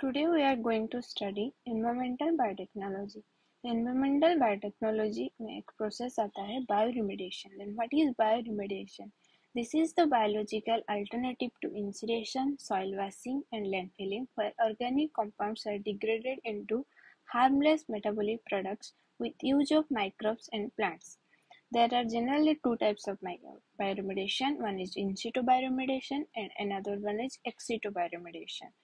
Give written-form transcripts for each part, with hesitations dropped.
Today we are going to study environmental biotechnology. Environmental biotechnology में एक process आता है bioremediation. Then what is bioremediation? This is the biological alternative to incineration, soil washing and landfilling where organic compounds are degraded into harmless metabolic products with use of microbes and plants. There are generally two types of bioremediation. One is in situ bioremediation and another one is ex situ bioremediation.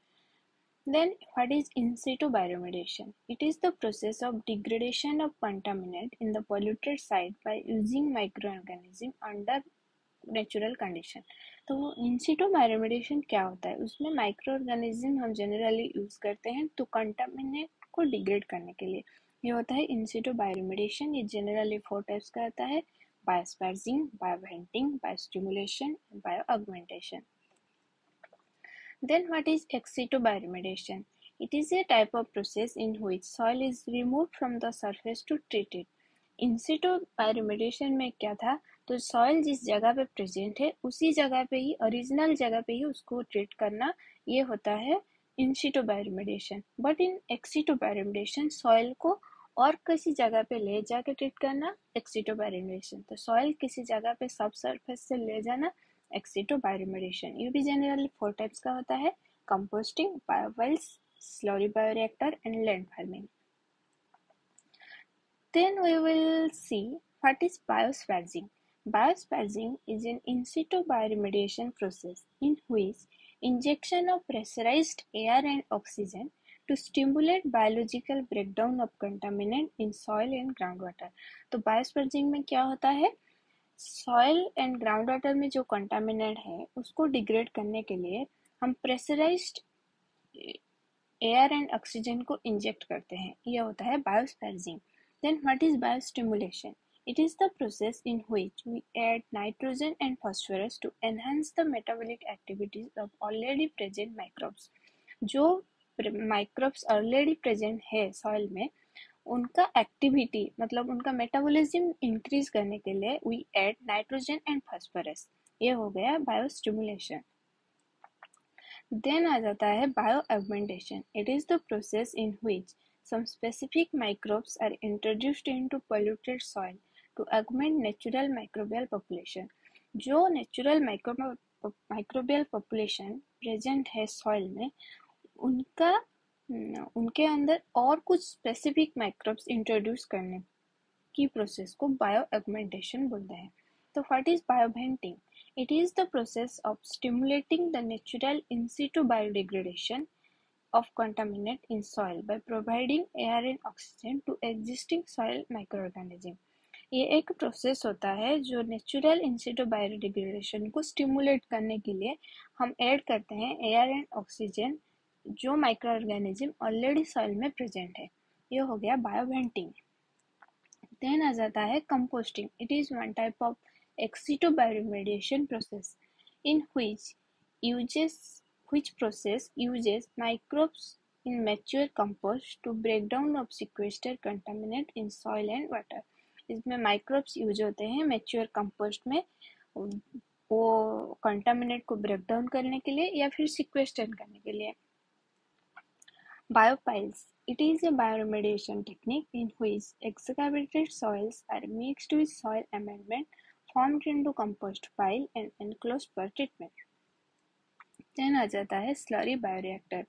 Then, what is in situ bioremediation? It is the process of degradation of contaminant in the polluted site by using microorganism under natural condition. तो इन situ bioremediation क्या होता है? उसमें micro organism हम generally use करते हैं तो contaminate को डिग्रेड करने के लिए. ये होता है इन सिटू बायोरेमेडिएशन. ये जनरली 4 टाइप्स का आता है: बायोस्पैर्जिंग, बायोवेंटिंग, बायोस्टिमुलेशन, बायोऑगमेंटेशन. Then what is ex situ bioremediation? It is a type of process in which soil is removed from the surface to treat it. In situ bioremediation में क्या था? तो soil जिस जगह पे प्रेजेंट है उसी जगह पे ही, ओरिजिनल जगह पे ही उसको ट्रीट करना, ये होता है in situ bioremediation. But in ex situ bioremediation soil को और किसी जगह पे ले जाके ट्रीट करना एक्स सिटू बायोरेमेडिएशन. तो सॉइल किसी जगह पे सब सरफेस से ले जाना ex situ bioremediation. ये भी generally 4 types का होता है: composting, biowells, slurry bioreactor and land farming. Then we will see what is biosphaging. Biosphaging is an in situ bioremediation process in which injection of pressurized air and oxygen to stimulate biological breakdown of contaminant in soil and groundwater. तो biosphaging में क्या होता है? Soil and ground water में जो contaminant है उसको degrade करने के लिए हम प्रेशराइज्ड एयर एंड ऑक्सीजन को इंजेक्ट करते हैं. यह होता है biosparging. Then what is biostimulation? It is the process in which we add nitrogen and phosphorus to enhance the metabolic activities of already present microbes. जो microbes already present है soil में उनका एक्टिविटी मतलब उनका मेटाबॉलिज्म इंक्रीज करने के लिए we add nitrogen and phosphorus. ये हो गया बायोस्टिमुलेशन. देन आ जाता है bioaugmentation. It is the process in which some specific microbes are introduced into polluted soil to augment natural microbial population. जो नेचुरल माइक्रोबियल पॉपुलेशन प्रेजेंट है soil में उनका उनके अंदर और कुछ स्पेसिफिक माइक्रोब्स इंट्रोड्यूस करने की प्रोसेस को बायो ऑगमेंटेशन बोलते हैं. तो what is bioventing? It is the process of stimulating the natural in situ biodegradation of contaminant in soil by providing air and oxygen to existing soil microorganism. ये एक process होता है जो natural in situ biodegradation को stimulate करने के लिए हम ऐड करते हैं एयर एंड ऑक्सीजन जो माइक्रो ऑर्गेनिज्म ऑलरेडी सॉइल में प्रेजेंट है. ये हो गया बायोवेंटिंग. देन आ जाता है composting. It is one type of ex situ bioremediation process in which process uses microbes in mature compost to break down of sequestered contaminant in soil and water. इसमें microbes use होते हैं mature compost में वो contaminant को break down करने के लिए या फिर सिक्वेस्टर करने के लिए. Biopiles. It is a bioremediation technique in which excavated soils are mixed with soil amendment formed into compost pile and enclosed for treatment. Then आ जाता है slurry bioreactor.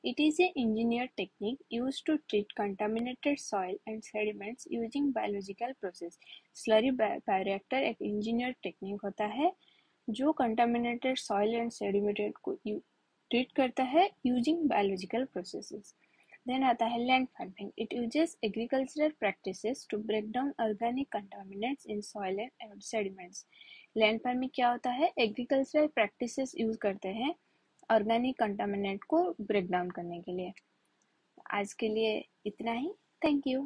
It is an engineered technique used to treat contaminated soil and sediments using biological process. Slurry bioreactor एक engineered technique होता है जो contaminated soil and sediment को treat करता है using biological processes. Then आता है land farming. It uses agricultural practices to break down organic contaminants in soil and sediments. Land farming क्या होता है? Agricultural practices यूज करते हैं ऑर्गेनिक कंटामिनेंट को ब्रेक डाउन करने के लिए. आज के लिए इतना ही. Thank you.